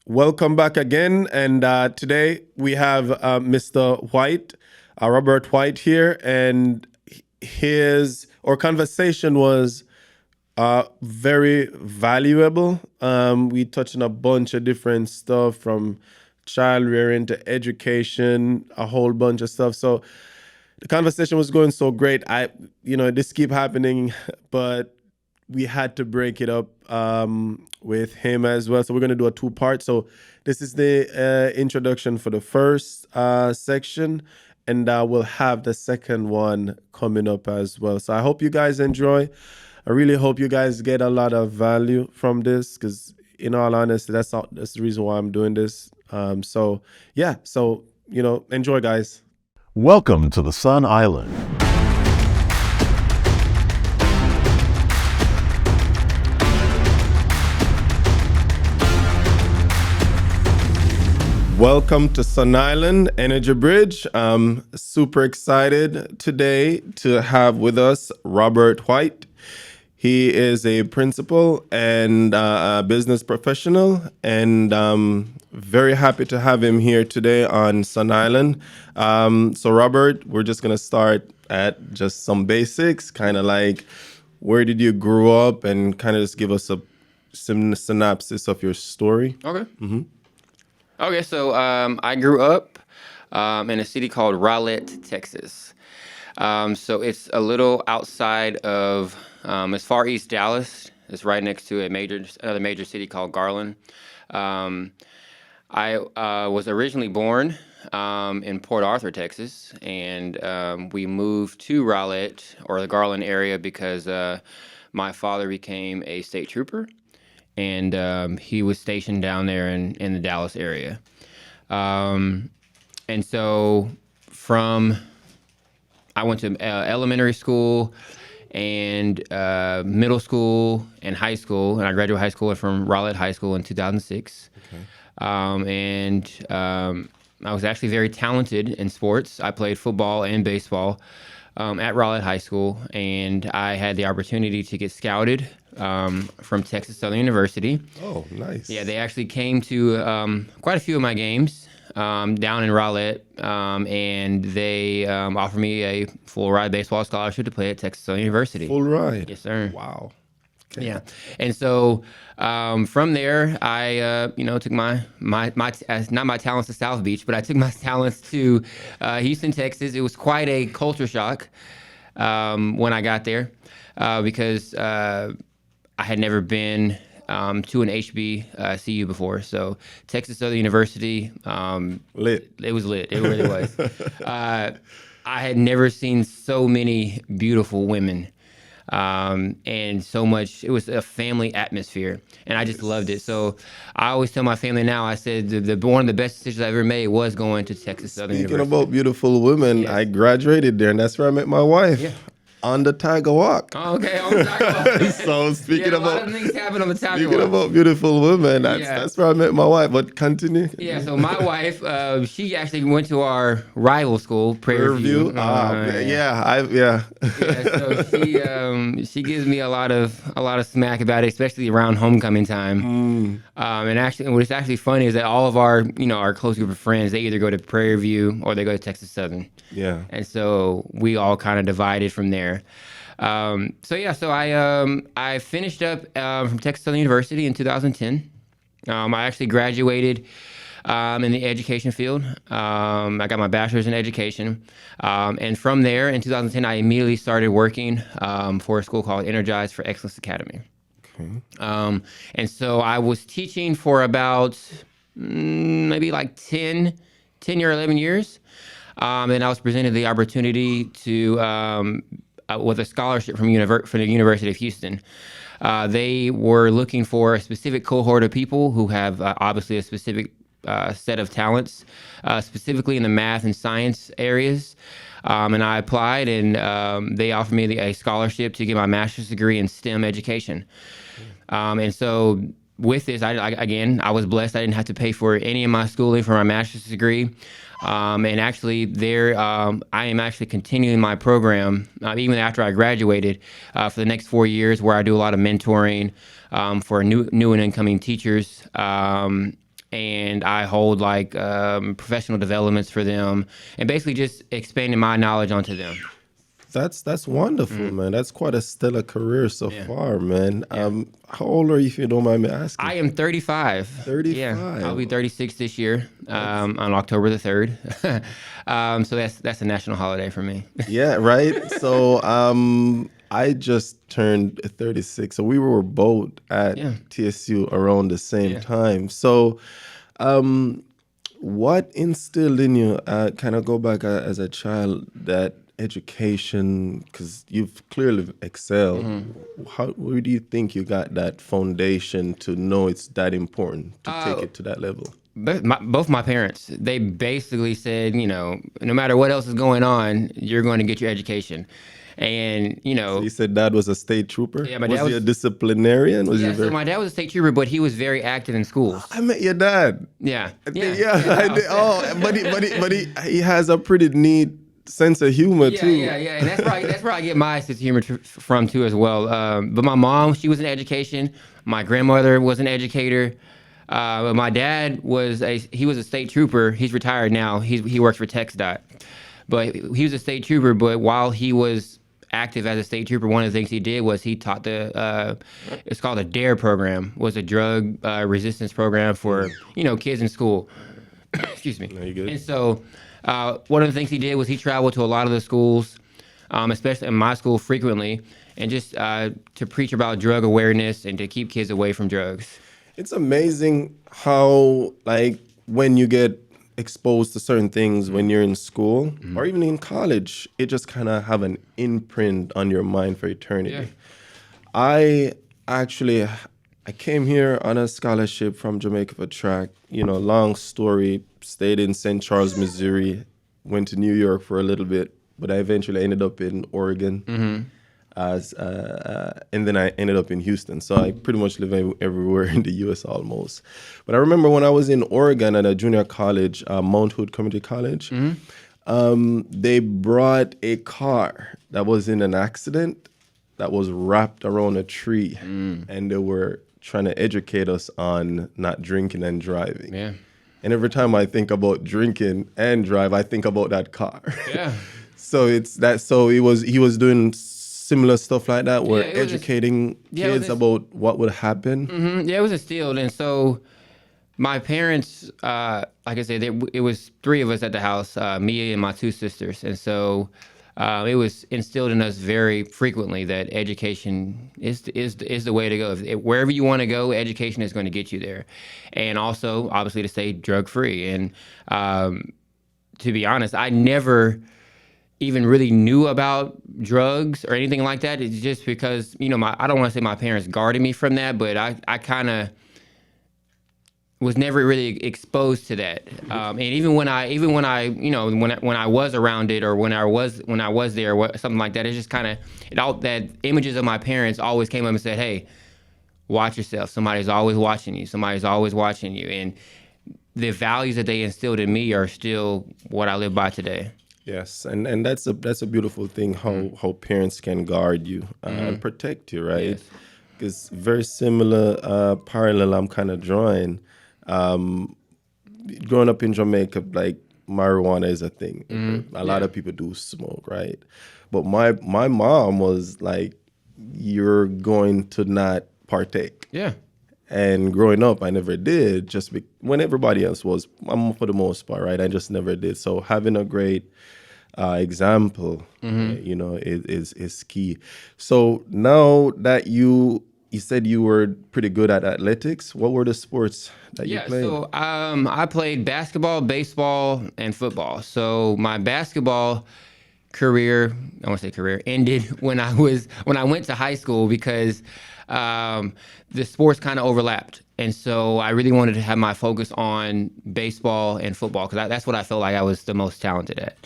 welcome back again. And today we have Mr. White, Robert White here, and his our conversation was very valuable. We touched on a bunch of different stuff from child rearing to education, a whole bunch of stuff. So the conversation was going so great. This keep happening, but we had to break it up with him as well. So we're going to do a two-part. So this is the introduction for the first section, and we'll have the second one coming up as well. So I hope you guys enjoy. I really hope you guys get a lot of value from this, because in all honesty, that's the reason why I'm doing this. So enjoy, guys. Welcome to the Sun Island. Welcome to Sun Island Energy Bridge. I'm super excited today to have with us Robert White. He is a principal and a business professional, and very happy to have him here today on Sun Island. So Robert, we're just going to start at just some basics, kind of like where did you grow up, and kind of just give us some synopsis of your story. Okay. Okay, so I grew up in a city called Rowlett, Texas. So it's a little outside of, as far east Dallas. It's right next to another major city called Garland. I was originally born in Port Arthur, Texas, and we moved to Rowlett, or the Garland area, because my father became a state trooper, and he was stationed down there in the Dallas area. And so I went to elementary school and middle school and high school, and I graduated high school from Rowlett High School in 2006. Okay. I was actually very talented in sports. I played football and baseball at Rowlett High School, and I had the opportunity to get scouted from Texas Southern University. Oh, nice. Yeah, they actually came to quite a few of my games down in Rowlett, and they offered me a full ride baseball scholarship to play at Texas Southern University. Full ride? Yes, sir. Wow. Okay. Yeah, and so from there, I took my not my talents to South Beach, but I took my talents to Houston, Texas. It was quite a culture shock when I got there because I had never been to an HBCU before. So Texas Southern University, lit. It was lit. It really was. I had never seen so many beautiful women. And so much, it was a family atmosphere, and I just loved it. So I always tell my family now, I said one of the best decisions I ever made was going to Texas Southern University. Speaking about beautiful women, yeah. I graduated there, and that's where I met my wife. Yeah. On the Tiger Walk. Oh, okay, on the Tiger Walk. So speaking a about lot of things happen on the Tiger Walk. Speaking about beautiful women, that's where I met my wife. But continue. Yeah, so my wife, she actually went to our rival school, Prairie View. Yeah. So she gives me a lot of smack about it, especially around homecoming time. And actually, what's actually funny is that all of our close group of friends, they either go to Prairie View or they go to Texas Southern. Yeah. And so we all kind of divided from there. So I finished up from Texas Southern University in 2010. I actually graduated in the education field. I got my bachelor's in education. And from there, in 2010, I immediately started working for a school called Energize for Excellence Academy. Okay. And so I was teaching for about maybe like 10 or 11 years. And I was presented the opportunity to with a scholarship from the University of Houston. They were looking for a specific cohort of people who have obviously a specific set of talents, specifically in the math and science areas. And I applied, and they offered me a scholarship to get my master's degree in STEM education. And so with this, I was blessed. I didn't have to pay for any of my schooling for my master's degree. And actually I am actually continuing my program, even after I graduated, for the next 4 years, where I do a lot of mentoring, for new and incoming teachers, and I hold like professional developments for them, and basically just expanding my knowledge onto them. That's wonderful, man. That's quite a stellar career so Yeah. far, man. How old are you, if you don't mind me asking? I am 35. 35. Yeah, I'll be 36 this year on October the 3rd. So that's a national holiday for me. Yeah, right. So I just turned 36. So we were both at Yeah. TSU around the same Yeah. time. So what instilled in you, kind of go back as a child, that education, because you've clearly excelled. Where do you think you got that foundation to know it's that important to take it to that level? Both my parents, they basically said, no matter what else is going on, you're going to get your education. And, You said dad was a state trooper? Yeah, my was dad he a was- disciplinarian? Was he yeah, so my dad was a state trooper, but he was very active in schools. I met your dad. Yeah. I did. Oh, but he has a pretty neat sense of humor too. Yeah, and that's where I get my sense of humor from too as well. But my mom, she was in education. My grandmother was an educator. But my dad was a state trooper. He's retired now. He works for TxDOT. But he was a state trooper. But while he was active as a state trooper, one of the things he did was he taught it's called a DARE program, was a drug resistance program for kids in school. Excuse me. No, you're good. And so one of the things he did was he traveled to a lot of the schools, especially in my school frequently, and just to preach about drug awareness and to keep kids away from drugs. It's amazing how, like, when you get exposed to certain things when you're in school or even in college, it just kind of have an imprint on your mind for eternity. Yeah. I came here on a scholarship from Jamaica for track. Long story. Stayed in St. Charles, Missouri. Went to New York for a little bit, but I eventually ended up in Oregon. And then I ended up in Houston. So I pretty much live everywhere in the U.S. almost. But I remember when I was in Oregon at a junior college, Mount Hood Community College, they brought a car that was in an accident that was wrapped around a tree. And they were trying to educate us on not drinking and driving. Yeah. And every time I think about drinking and drive, I think about that car. Yeah. So it's that. So he was doing similar stuff like that, where Yeah, it was educating yeah, it was kids about what would happen. Yeah, it was instilled. And so my parents, like I said, it was three of us at the house, me and my two sisters. And so it was instilled in us very frequently that education is the way to go. Wherever you want to go, education is going to get you there. And also, obviously, to stay drug-free. And to be honest, I never even really knew about drugs or anything like that. It's just because, I don't want to say my parents guarded me from that, but I kind of was never really exposed to that. And even when I was around it, or when I was there, or something like that, it's just kind of, that images of my parents always came up and said, hey, watch yourself. Somebody's always watching you. Somebody's always watching you. And the values that they instilled in me are still what I live by today. Yes, and that's a beautiful thing, how parents can guard you and protect you, right? Yes. Because very similar parallel I'm kind of drawing. Growing up in Jamaica, like, marijuana is a thing. A lot of people do smoke, right? But my mom was like, you're going to not partake. Yeah. And growing up, I never did, when everybody else was, for the most part, right? I just never did. So having a great example, is key. So now that you said you were pretty good at athletics, what were the sports that you played? So I played basketball, baseball, and football. So my basketball career, ended when I went to high school, because the sports kind of overlapped. And so I really wanted to have my focus on baseball and football, because that's what I felt like I was the most talented at.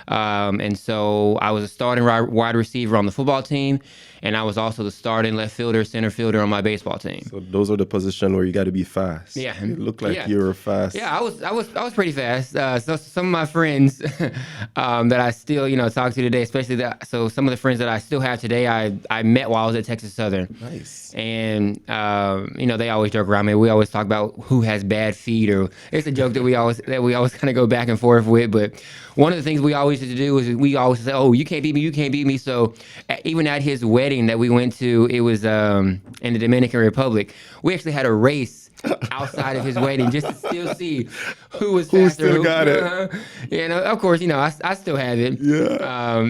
And so I was a starting wide receiver on the football team, and I was also the starting left fielder, center fielder on my baseball team. So those are the positions where you got to be fast. Yeah, You look like yeah, you're fast. yeah. I was pretty fast. So some of my friends that I still talk to today, especially so some of the friends that I still have today, I met while I was at Texas Southern. Nice. And they always joke around me. We always talk about who has bad feet, or it's a joke that we always kind of go back and forth with. But one of the things we always used to do is we always say, "Oh, you can't beat me, you can't beat me." So even at his wedding that we went to, it was in the Dominican Republic. We actually had a race outside of his wedding just to still see who was Who faster. still got it? Of course, I still have it. Yeah.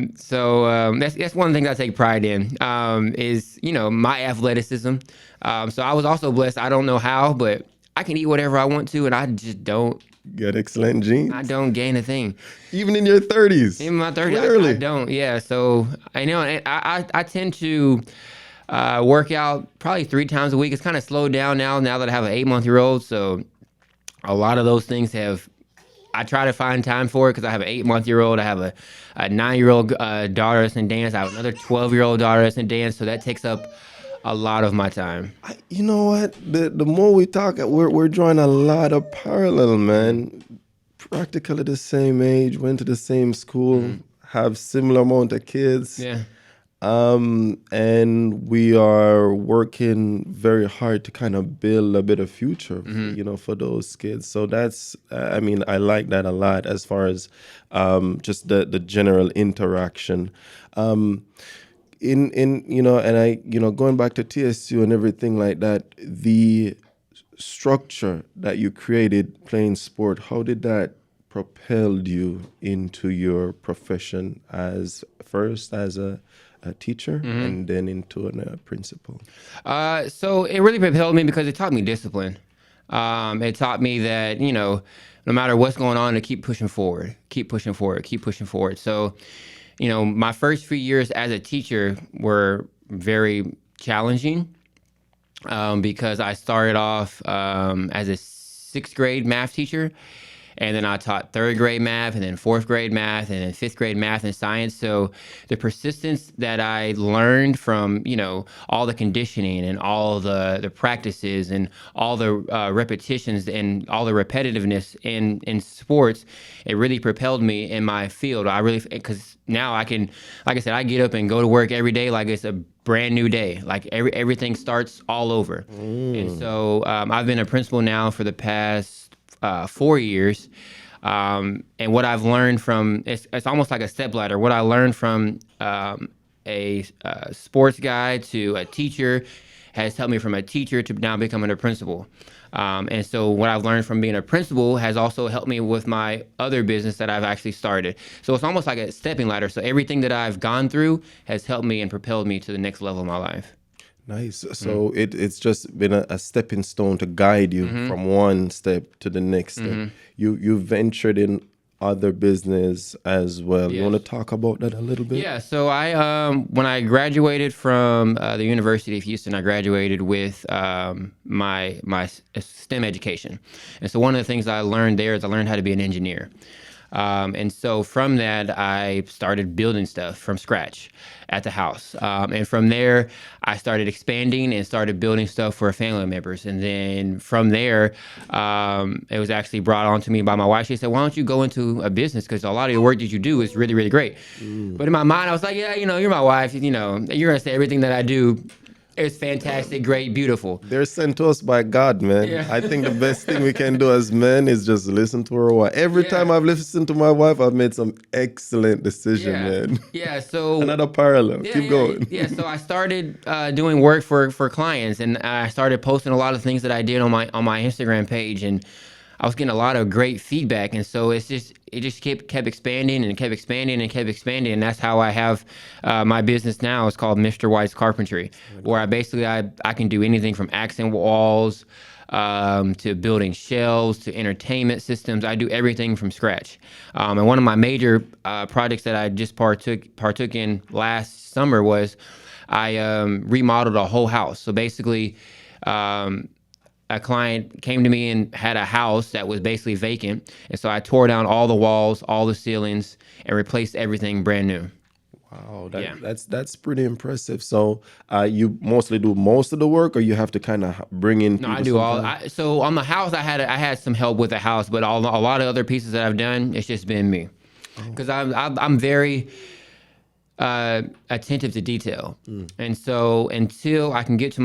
That's one of the things I take pride in, is my athleticism. So I was also blessed. I don't know how, but I can eat whatever I want to, and I just don't. Got excellent genes. I don't gain a thing. Even in your 30s. In my 30s, Clearly. I don't. Yeah. So I tend to work out probably 3 times a week. It's kind of slowed down now that I have an 8-month-old. So a lot of those things I try to find time for it because I have an 8-month-old. I have a 9-year-old daughter that's in dance. I have another 12-year-old daughter that's in dance. So that takes up a lot of my time. You know what? The more we talk, we're drawing a lot of parallel, man. Practically the same age, went to the same school, have similar amount of kids. Yeah. And we are working very hard to kind of build a better future, for those kids. So that's, I like that a lot as far as just the general interaction. Going back to TSU and everything like that, the structure that you created playing sport, how did that propel you into your profession as a teacher and then into a principal? So it really propelled me because it taught me discipline. It taught me that, no matter what's going on, to keep pushing forward, keep pushing forward, keep pushing forward. So, my first few years as a teacher were very challenging because I started off as a 6th grade math teacher. And then I taught 3rd grade math, and then 4th grade math, and then 5th grade math and science. So the persistence that I learned from, all the conditioning and all the practices and all the repetitions and all the repetitiveness in sports, it really propelled me in my field. Because now I can, like I said, I get up and go to work every day like it's a brand new day. Like everything starts all over. And so I've been a principal now for the past 4 years. And what I've learned from, it's almost like a stepladder. What I learned from a sports guy to a teacher has helped me from a teacher to now becoming a principal. And so what I've learned from being a principal has also helped me with my other business that I've actually started. So it's almost like a stepping ladder. So everything that I've gone through has helped me and propelled me to the next level of my life. Nice. So it's just been a stepping stone to guide you from one step to the next step. You ventured in other business as well. Yes. You want to talk about that a little bit? Yeah. So when I graduated from the University of Houston, I graduated with my STEM education, and so one of the things I learned there is I learned how to be an engineer. And so from that, I started building stuff from scratch at the house. And from there, I started expanding and started building stuff for family members. And then from there, it was actually brought on to me by my wife. She said, "Why don't you go into a business? Because a lot of your work that you do is really, really great." But in my mind, I was like, yeah, you're my wife. You're going to say everything that I do is fantastic, great, beautiful. They're sent to us by God, man. Yeah. I think the best thing we can do as men is just listen to our wife. Every time I've listened to my wife, I've made some excellent decision, man. Yeah, so Another parallel. Keep going. Yeah, so I started doing work for clients, and I started posting a lot of things that I did on my Instagram page, and I was getting a lot of great feedback, and so it just kept expanding and kept expanding and kept expanding, and that's how I have my business now. It's called Mr. White's Carpentry, where I can do anything from accent walls to building shelves to entertainment systems. I do everything from scratch. And one of my major projects that I just partook in last summer was I remodeled a whole house. So basically, a client came to me and had a house that was basically vacant, and so I tore down all the walls, all the ceilings, and replaced everything brand new. Wow, Yeah. that's pretty impressive. So, you mostly do most of the work, or you have to kind of bring in No, I people do all. sometimes? So on the house, I had some help with the house, but a lot of other pieces that I've done, it's just been me, because I'm very attentive to detail, and so until where I can get to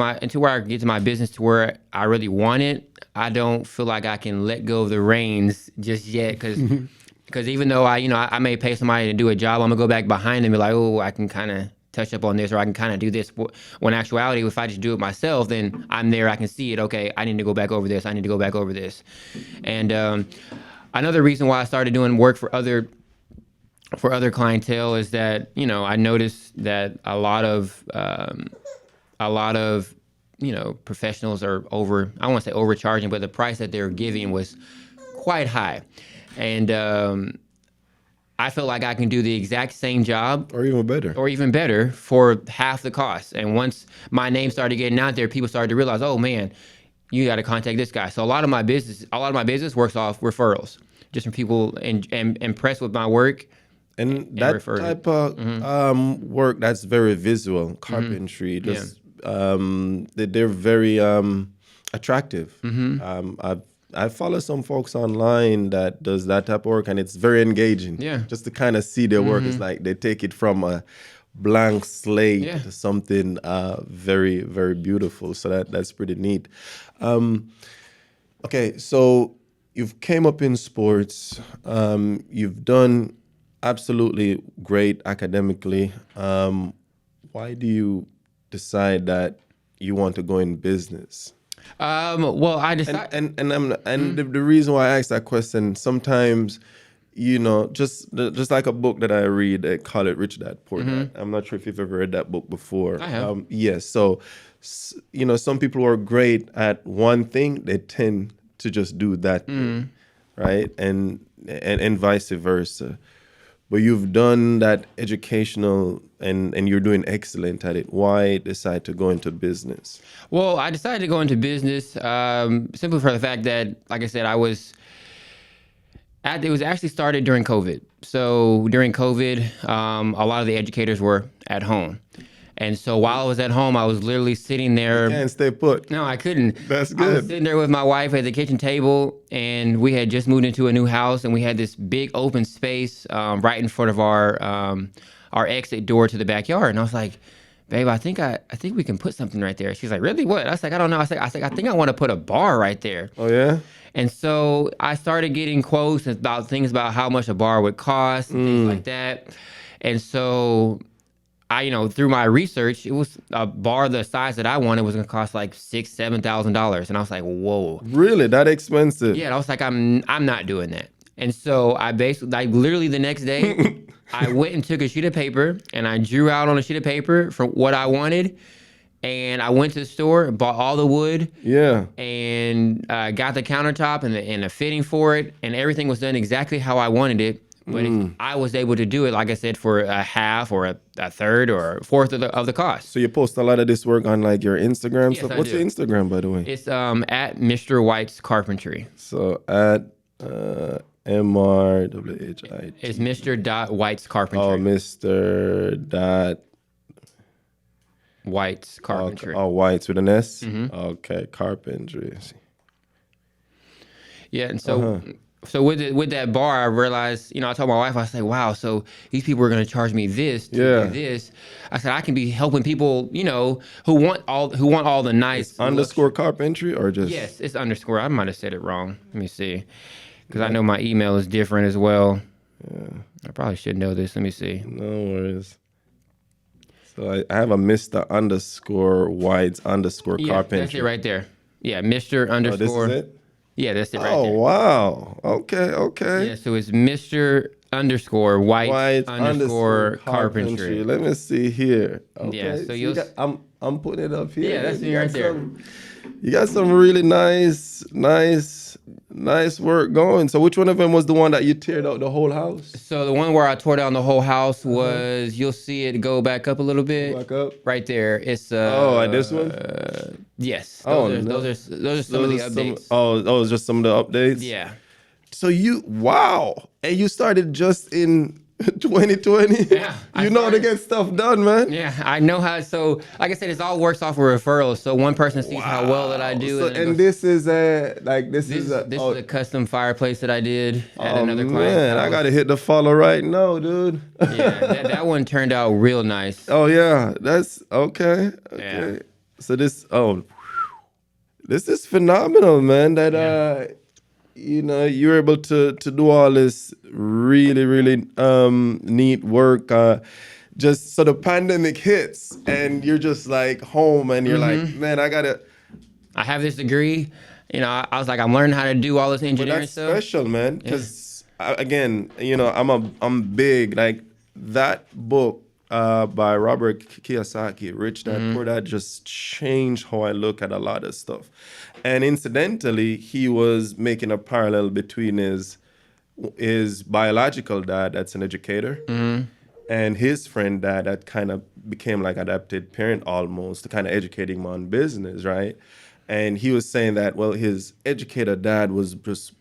my business to where I really want it, I don't feel like I can let go of the reins just yet, because even though I may pay somebody to do a job, I'm gonna go back behind them and be like, oh, I can kind of touch up on this, or I can kind of do this. When in actuality, if I just do it myself, then I'm there, I can see it. Okay, I need to go back over this. I need to go back over this. And another reason why I started doing work for other clientele is that I noticed that a lot of professionals are I don't want to say overcharging, but the price that they're giving was quite high, and I feel like I can do the exact same job Or even better. or even better for half the cost. And once my name started getting out there, people started to realize, oh man, you got to contact this guy. So a lot of my business works off referrals, just from people and impressed with my work. And that referred it. type of work that's very visual, carpentry, just they're very attractive. I follow some folks online that does that type of work, and it's very engaging. Yeah. Just to kind of see their work, it's like they take it from a blank slate Yeah. to something very, very beautiful. So that's pretty neat. Okay, so you've came up in sports. You've done absolutely great academically. Why do you decide that you want to go in business? Well, I decided. And the reason why I asked that question, sometimes, just like a book that I read, they call it Rich Dad Poor Dad. I'm not sure if you've ever read that book before. I have. Yes. So, some people who are great at one thing, they tend to just do that thing, right? And vice versa. But you've done that educational and you're doing excellent at it. Why decide to go into business? Well, I decided to go into business simply for the fact that, like I said, it was actually started during COVID. So during COVID, a lot of the educators were at home. And so while I was at home, I was literally sitting there. Can't stay put. No, I couldn't. That's I good. was sitting there with my wife at the kitchen table, and we had just moved into a new house, and we had this big open space right in front of our exit door to the backyard. And I was like, babe, I think we can put something right there. She's like, really? What? I was like, I don't know. I think I want to put a bar right there. Oh, yeah? And so I started getting quotes about things about how much a bar would cost and things like that. And so through my research, it was a bar the size that I wanted was going to cost like $6,000-$7,000, and I was like, whoa. Really? That expensive? Yeah, and I was like, I'm not doing that. And so I basically, like, literally the next day, I went and took a sheet of paper and I drew out on a sheet of paper for what I wanted, and I went to the store, bought all the wood, Yeah. and got the countertop and the fitting for it, and everything was done exactly how I wanted it. But I was able to do it, like I said, for a half or a third or a fourth of the cost. So you post a lot of this work on like your Instagram stuff. I What's do. your Instagram, by the way? It's at Mr. White's Carpentry. So at MRWHIT. It's Mr. White's Carpentry. Oh, Mr. Dot. White's Carpentry. Oh, White's with an S? Okay, carpentry. Yeah, and so so with that bar, I realized, I told my wife, I said, wow, so these people are going to charge me this to do this. I said, I can be helping people, who want all the nice Underscore carpentry or just? Yes, it's underscore. I might have said it wrong. Let me see, because I know my email is different as well. Yeah, I probably should know this. Let me see. No worries. So I have a Mr. underscore White's underscore carpentry. That's it right there. Yeah, Mr. underscore. Oh, this is it? Yeah, that's it right Oh, there. wow. Okay. Yeah, so it's Mr. underscore White underscore carpentry. Let me see here. Okay. Yeah, so you I'm putting it up here. Yeah, that's me right there. You got some really nice Nice work going. So which one of them was the one that you teared out the whole house? So the one where I tore down the whole house was, you'll see it go back up a little bit. Back up. Right there. It's Oh, and this one? yes. Oh, Those are some of the updates. Oh, just some of the updates. Yeah. So wow, and you started just in 2020. Yeah, you know how to get stuff done, man. Yeah, I know how. So, like I said, it's all works off of referrals. So one person sees how well that I do, So, and, and this is this is a custom fireplace that I did at another client. Man, I gotta hit the follow right now, dude. Yeah, that one turned out real nice. Oh yeah, that's okay. Yeah. So this is phenomenal, man. That you're able to do all this really neat work. Just so the pandemic hits and you're just like home and you're like, man, I have this degree. I was like, I'm learning how to do all this engineering that's stuff. special, man. Because again, I'm big. Like that book by Robert Kiyosaki, Rich Dad Poor Dad, just changed how I look at a lot of stuff. And incidentally, he was making a parallel between his biological dad, that's an educator, and his friend dad, that kind of became like adopted parent almost, to kind of educating him on business, right? And he was saying that, well, his educator dad was just,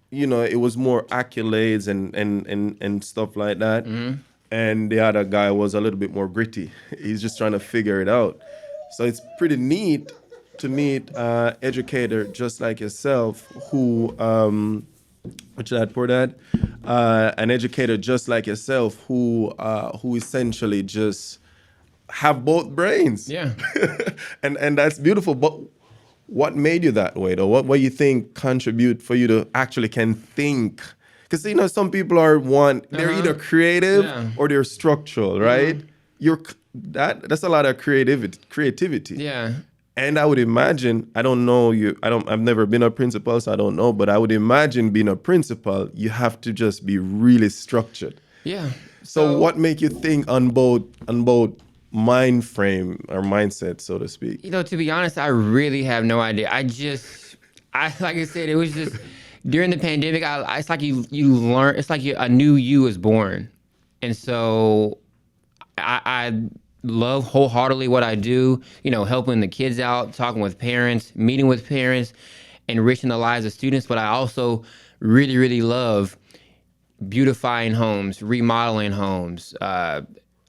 it was more accolades and stuff like that. And the other guy was a little bit more gritty. He's just trying to figure it out. So it's pretty neat to meet educator just like yourself who, Rich Dad Poor Dad, an educator just like yourself who essentially just have both brains. Yeah. and that's beautiful. But what made you that way, though? What you think contribute for you to actually can think? Because some people they're either creative or they're structural, right? That's a lot of creativity. Yeah. And I would imagine, I don't know you, I've never been a principal, so I don't know, but I would imagine being a principal, you have to just be really structured. Yeah. So what make you think on both mind frame or mindset, so to speak? To be honest, I really have no idea. I like I said, it was just during the pandemic. It's like you learn. It's like a new you is born, and so I love wholeheartedly what I do. Helping the kids out, talking with parents, meeting with parents, enriching the lives of students. But I also really, really love beautifying homes, remodeling homes,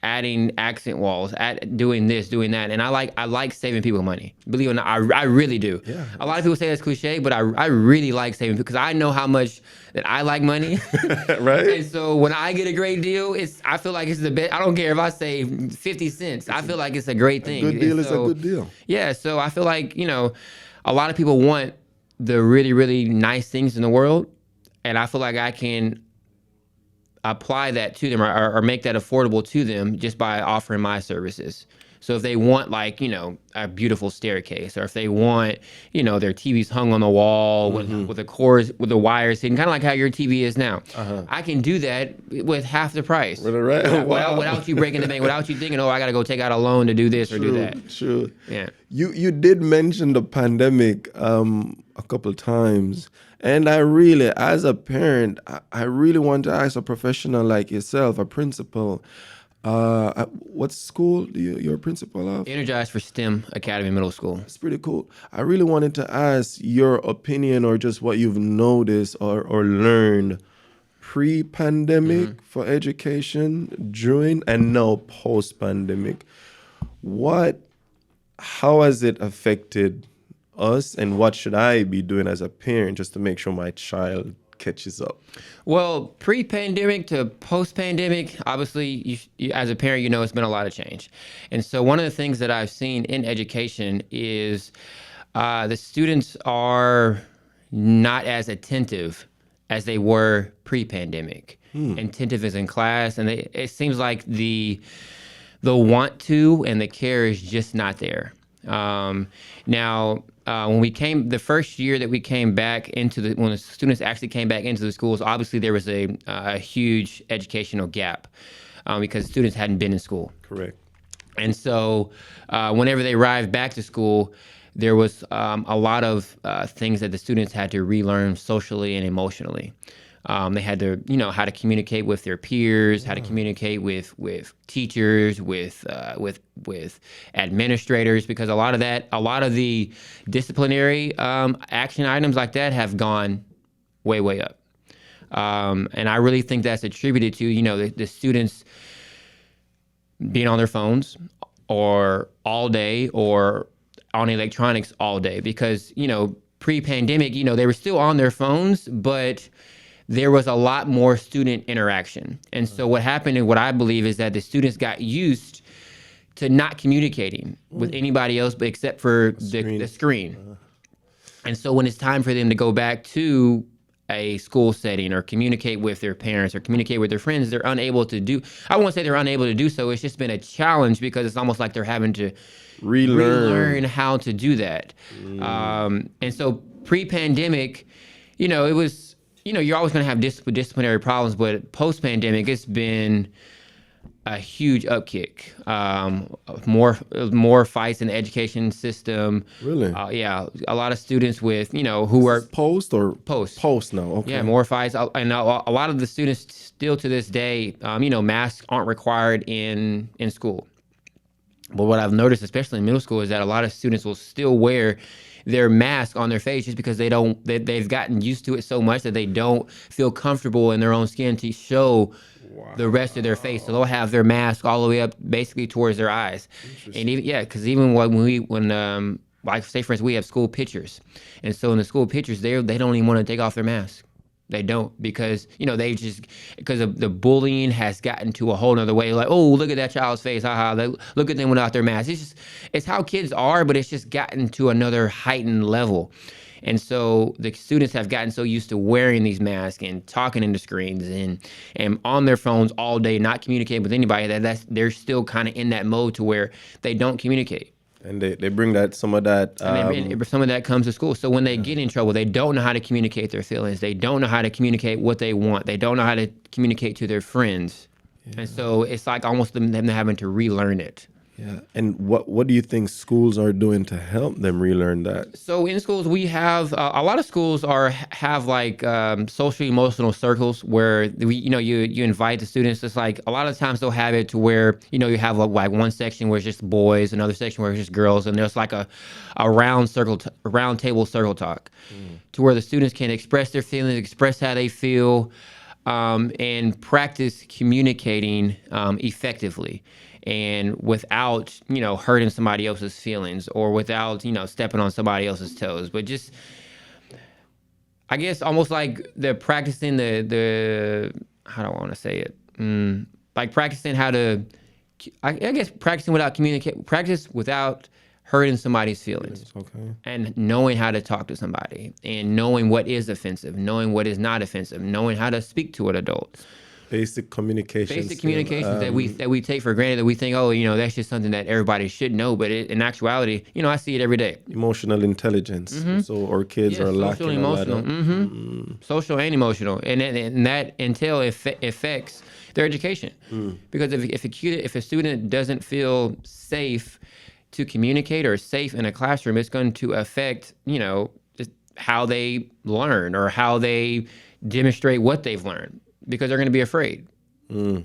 adding accent walls, doing this, doing that. And I like saving people money. Believe it or not, I really do. Yeah. A lot of people say that's cliche, but I really like saving because I know how much that I like money. Right. And so when I get a great deal, I feel like it's the best. I don't care if I save 50 cents. I feel like it's a great thing. A good deal is a good deal. Yeah. So I feel like, a lot of people want the really, really nice things in the world. And I feel like I can apply that to them or make that affordable to them just by offering my services. So if they want a beautiful staircase, or if they want, their TV's hung on the wall with the cords, with the wires hidden, kind of like how your TV is now. I can do that with half the price. Without you breaking the bank, without you thinking, I got to go take out a loan to do this or do that. True. Yeah. You did mention the pandemic a couple of times. And I really, as a parent, I really want to ask a professional like yourself, a principal, what school you're a principal of? Energized for STEM Academy Middle School. It's pretty cool. I really wanted to ask your opinion or just what you've noticed or learned pre-pandemic for education, during, and now post-pandemic. How has it affected us, and what should I be doing as a parent just to make sure my child catches up? Well, pre-pandemic to post-pandemic, obviously, you, as a parent, it's been a lot of change. And so one of the things that I've seen in education is the students are not as attentive as they were pre-pandemic. Attentive is in class, and it seems like the want to and the care is just not there. When the first year that we came back when the students actually came back into the schools, obviously there was a huge educational gap because students hadn't been in school. Correct. And so whenever they arrived back to school, there was a lot of things that the students had to relearn socially and emotionally. They had to, how to communicate with their peers, how to communicate with teachers, with administrators, because a lot of the disciplinary action items like that have gone way up. And I really think that's attributed to, the students being on their phones or all day or on electronics all day, because, pre-pandemic, they were still on their phones, but there was a lot more student interaction. And so what happened, and what I believe, is that the students got used to not communicating with anybody else but except for the screen. And so when it's time for them to go back to a school setting or communicate with their parents or communicate with their friends, they're unable to do. I won't say they're unable to do so. It's just been a challenge, because it's almost like they're having to relearn how to do that. And so pre-pandemic, it was, you're always going to have disciplinary problems, but post-pandemic, it's been a huge upkick. More fights in the education system. Really? Yeah, a lot of students with, who are post now. Okay. Yeah, more fights, and a lot of the students still to this day, masks aren't required in school. But what I've noticed, especially in middle school, is that a lot of students will still wear their mask on their face just because they've gotten used to it so much that they don't feel comfortable in their own skin to show the rest of their face. So they'll have their mask all the way up basically towards their eyes. And because even when like, say for instance, we have school pictures, and so in the school pictures, they don't even want to take off their mask. They don't, because because of the bullying has gotten to a whole nother way. Like, oh, look at that child's face, haha. Look at them without their mask. It's how kids are, but it's just gotten to another heightened level. And so the students have gotten so used to wearing these masks and talking into screens and on their phones all day, not communicating with anybody, they're still kind of in that mode to where they don't communicate. And they bring some of that. Some of that comes to school. So when they get in trouble, they don't know how to communicate their feelings. They don't know how to communicate what they want. They don't know how to communicate to their friends. Yeah. And so it's like almost them having to relearn it. Yeah. And what do you think schools are doing to help them relearn that? So in schools, we have a lot of schools have like SocialEmotional Circles, where you invite the students. It's like a lot of times they'll have it to where you have like one section where it's just boys, another section where it's just girls, and there's like a round table circle talk, to where the students can express their feelings, express how they feel, and practice communicating effectively. And without, hurting somebody else's feelings, or without, stepping on somebody else's toes, but just, I guess, almost like they're practicing the how do I want to say it? Like practicing how to, I guess, practicing without hurting somebody's feelings. Okay. And knowing how to talk to somebody, and knowing what is offensive, knowing what is not offensive, knowing how to speak to an adult. Basic communications that we take for granted, that we think, that's just something that everybody should know, but in actuality, I see it every day. Emotional intelligence. Mm-hmm. So our kids are lacking emotional, social and emotional, and that entail affects their education. Because if a student doesn't feel safe to communicate or safe in a classroom, it's going to affect just how they learn or how they demonstrate what they've learned, because they're going to be afraid. So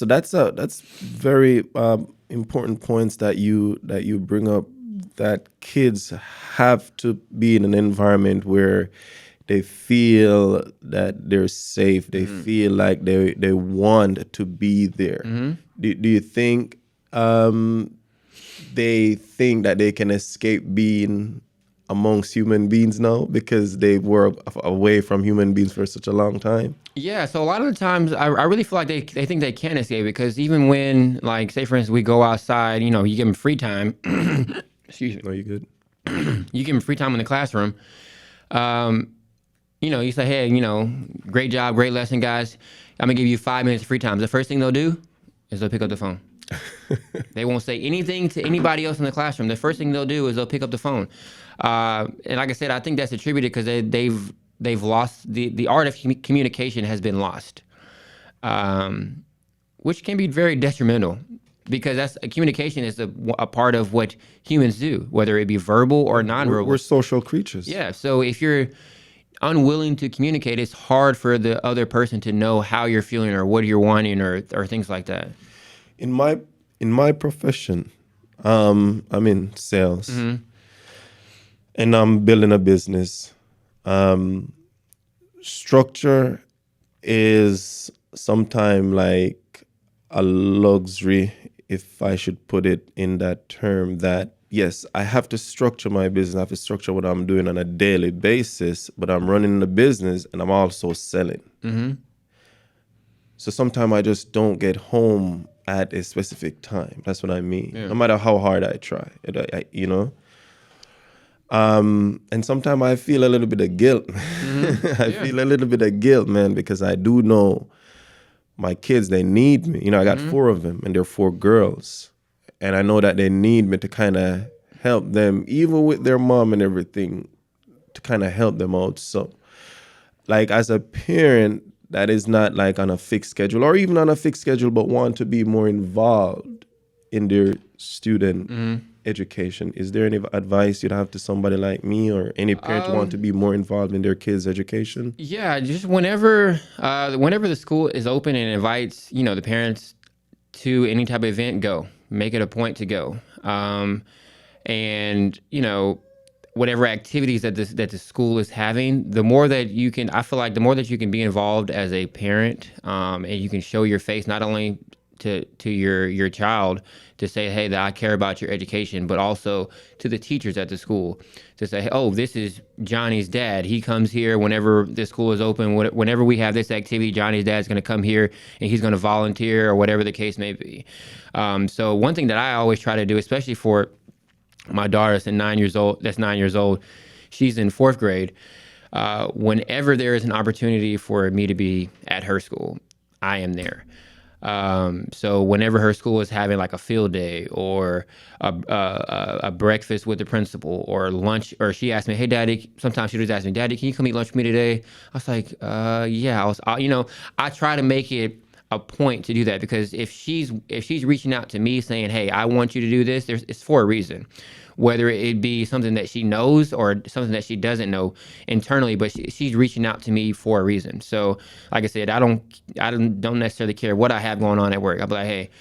that's very important points that you bring up, that kids have to be in an environment where they feel that they're safe. They feel like they want to be there. Do you think they think that they can escape being amongst human beings now because they were away from human beings for such a long time? Yeah, so a lot of the times I really feel like they think they can escape, because even when, like, say for instance, we go outside, you give them free time. Excuse me. No, you good. You give them free time in the classroom. You say, hey, great job, great lesson, guys. I'm gonna give you 5 minutes of free time. The first thing they'll do is they'll pick up the phone. They won't say anything to anybody else in the classroom. The first thing they'll do is they'll pick up the phone. And like I said, I think that's attributed because they've lost the art of communication has been lost, which can be very detrimental. because that's communication is a part of what humans do, whether it be verbal or nonverbal. We're social creatures. Yeah. So if you're unwilling to communicate, it's hard for the other person to know how you're feeling or what you're wanting or things like that. In my profession, I'm in sales, and I'm building a business. Structure is sometimes like a luxury, if I should put it in that term, that yes, I have to structure my business, I have to structure what I'm doing on a daily basis, but I'm running the business and I'm also selling. So sometimes I just don't get home at a specific time. That's what I mean. Yeah. No matter how hard I try, you know. And sometimes I feel a little bit of guilt. I feel a little bit of guilt, man, because I do know my kids, they need me. You know, I got 4 of them, and they're 4 girls. And I know that they need me to kind of help them, even with their mom and everything, to kind of help them out. So, like, as a parent that is not like on a fixed schedule or even on a fixed schedule, but want to be more involved in their student education, is there any advice you'd have to somebody like me or any parent who want to be more involved in their kids' education? Yeah, just whenever the school is open and invites, the parents to any type of event, go. Make it a point to go. And whatever activities that the school is having, the more that you can, I feel like the more that you can be involved as a parent, and you can show your face not only to your child to say, hey, that I care about your education, but also to the teachers at the school to say, oh, this is Johnny's dad. He comes here whenever the school is open. Whenever we have this activity, Johnny's dad's going to come here and he's going to volunteer or whatever the case may be. So one thing that I always try to do, especially for my daughter that's 9 years old, she's in 4th grade. Whenever there is an opportunity for me to be at her school, I am there. So whenever her school is having like a field day or a breakfast with the principal or lunch, or she asked me, hey, Daddy, sometimes she just ask me, Daddy, can you come eat lunch with me today? I was like, yeah. I try to make it a point to do that, because if she's reaching out to me saying, hey, I want you to do this, it's for a reason. Whether it be something that she knows or something that she doesn't know internally, but she's reaching out to me for a reason. So, like I said, I don't necessarily care what I have going on at work. I'll be like, hey,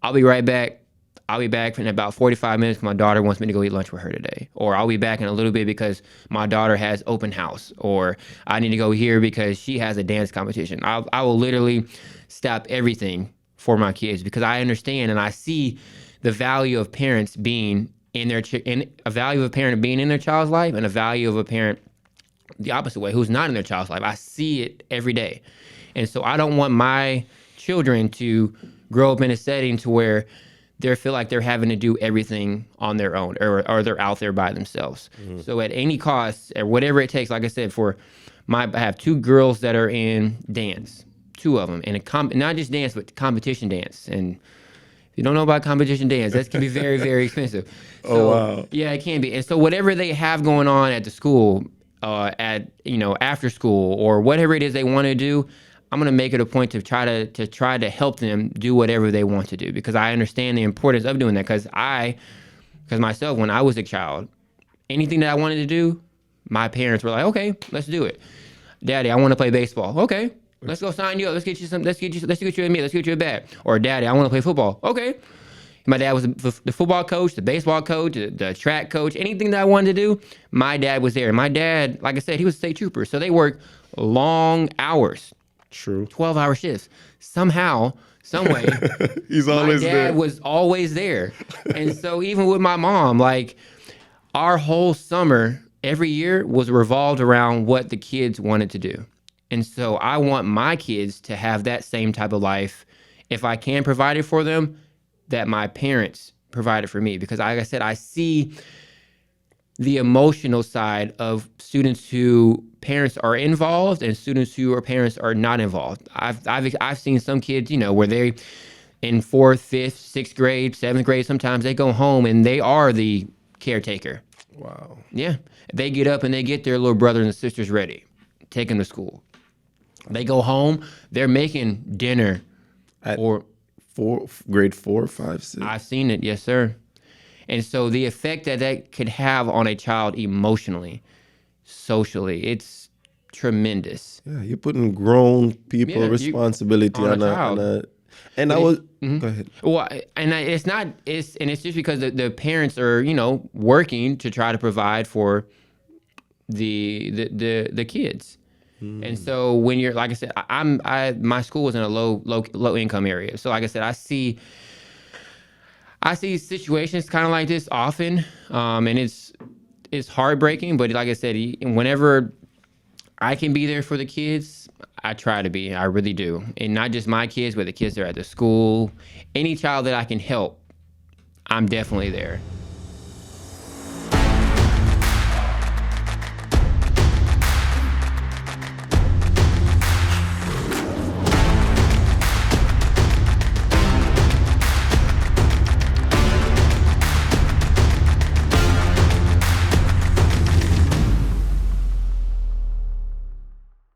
I'll be right back. I'll be back in about 45 minutes because my daughter wants me to go eat lunch with her today. Or I'll be back in a little bit because my daughter has open house. Or I need to go here because she has a dance competition. I will literally stop everything for my kids, because I understand and I see the value of parents being in a value of a parent being in their child's life, and a value of a parent the opposite way who's not in their child's life. I see it every day. And so I don't want my children to grow up in a setting to where they feel like they're having to do everything on their own, or they're out there by themselves. So at any cost, or whatever it takes, like I said, I have 2 girls that are in dance, 2 of them, and not just dance, but competition dance. And if you don't know about competition dance, that can be very, very expensive. So, Oh, wow. Yeah, it can be. And so whatever they have going on at the school, after school, or whatever it is they want to do, I'm gonna make it a point to try to help them do whatever they want to do, because I understand the importance of doing that. Because myself, when I was a child, anything that I wanted to do, my parents were like, okay, let's do it. Daddy, I want to play baseball. Okay, let's go sign you up. Let's get you a bat. Or Daddy, I want to play football. Okay. My dad was the football coach, the baseball coach, the track coach, anything that I wanted to do, my dad was there. And my dad, like I said, he was a state trooper. So they work long hours. True. 12-hour shifts. Somehow, some way, He's always my dad there. was always there. And so even with my mom, like, our whole summer, every year, was revolved around what the kids wanted to do. And so I want my kids to have that same type of life, if I can provide it for them, that my parents provided for me. Because like I said, I see the emotional side of students who parents are involved and students who are parents are not involved. I've seen some kids, where they in 4th, 5th, 6th grade, 7th grade, sometimes they go home and they are the caretaker. Wow. Yeah. They get up and they get their little brothers and sisters ready, take them to school. They go home, they're making dinner grade 4, 5, 6. I've seen it, yes, sir. And so the effect that that could have on a child emotionally, socially, it's tremendous. Yeah, you're putting grown people Yeah, responsibility on a on child. and But I it- was mhm. go ahead. Well, it's not, and it's just because the parents are, working to try to provide for the kids. And so when you're, like I said, my school was in a low income area. So like I said, I see situations kind of like this often, and it's heartbreaking. But like I said, whenever I can be there for the kids, I try to be. I really do, and not just my kids, but the kids that are at the school. Any child that I can help, I'm definitely there.